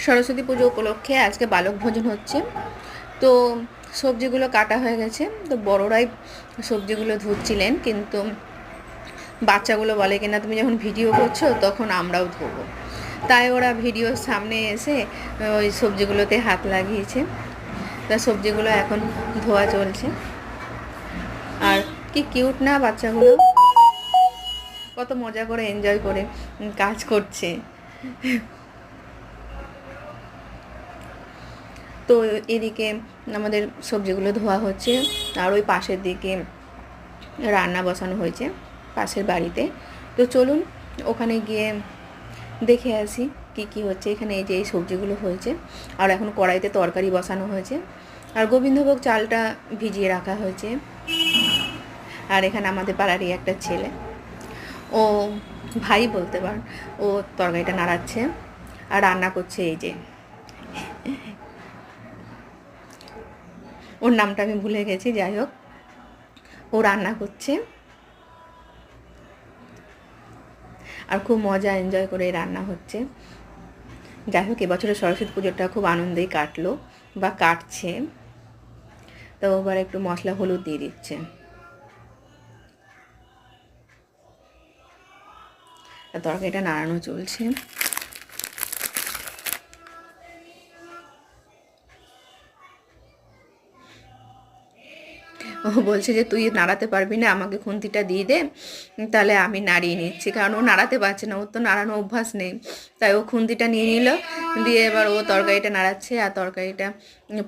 সরস্বতী পুজো উপলক্ষে আজকে বালক ভোজন হচ্ছে। তো সবজিগুলো কাটা হয়ে গেছে, তো বড়রাই সবজিগুলো ধুচ্ছিলেন, কিন্তু বাচ্চাগুলো বলে কিনা তুমি যখন ভিডিও করছো তখন আমরাও ধোবো, তাই ওরা ভিডিওর সামনে এসে ওই সবজিগুলোতে হাত লাগিয়েছে। তা সবজিগুলো এখন ধোয়া চলছে। আর কি কিউট না বাচ্চাগুলো, কত মজা করে এনজয় করে কাজ করছে। তো এদিকে আমাদের সবজিগুলো ধোয়া হচ্ছে, আর ওই পাশের দিকে রান্না বসানো হয়েছে পাশের বাড়িতে। তো চলুন ওখানে গিয়ে দেখে আসি কি কি হচ্ছে এখানে। এই যে এই সবজিগুলো হয়েছে, আর এখন কড়াইতে তরকারি বসানো হয়েছে, আর গোবিন্দভোগ চালটা ভিজিয়ে রাখা হয়েছে। আর এখানে আমাদের পাড়ারই একটা ছেলে, ও ভাই বলতে পার, ও তরকারিটা নাড়াচ্ছে আর রান্না করছে। এই যে ওর নামটা আমি ভুলে গেছি, যাই হোক ও রান্না করছে আর খুব মজা এনজয় করে রান্না হচ্ছে। যাই হোক এবছরের সরস্বতী পুজোটা খুব আনন্দেই কাটলো বা কাটছে। তো এবার একটু মশলা হলুদ দিয়ে দিচ্ছে। তরকারিটা নাড়ানো চলছে। ও বলছে যে তুই নাড়াতে পারবি না, আমাকে খুন্তিটা দিয়ে দে, তাহলে আমি নাড়িয়ে নিচ্ছি। কারণ ও নাড়াতে পারছে না, ওর তো নাড়ানো অভ্যাস নেই, তাই ও খুন্তিটা নিয়ে নিল, দিয়ে এবার ও তরকারিটা নাড়াচ্ছে। আর তরকারিটা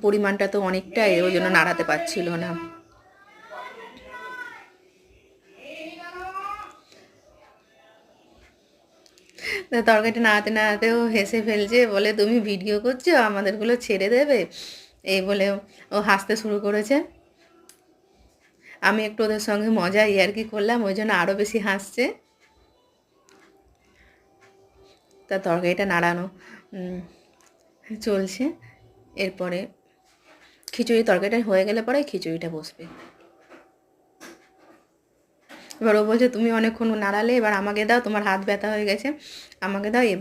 পরিমাণটা তো অনেকটাই, ওই জন্য নাড়াতে পারছিল না। তরকারিটা নাড়াতে নাড়াতেও হেসে ফেলছে, বলে তুমি ভিডিও করছো, আমাদেরগুলো ছেড়ে দেবে, এই বলে ও হাসতে শুরু করেছে। আমি একটু ওদের সঙ্গে মজা ইয়ার্কি করলাম, ওই জন্য আরও বেশি হাসছে। তা তরকারিটা নাড়ানো চলছে। এরপরে খিচুড়ি, তরকারিটা হয়ে গেলে পরে খিচুড়িটা বসবে। এবার ও বলছে তুমি অনেকক্ষণ নাড়ালে, এবার আমাকে দাও, তোমার হাত ব্যথা হয়ে গেছে, আমাকে দাও। এবার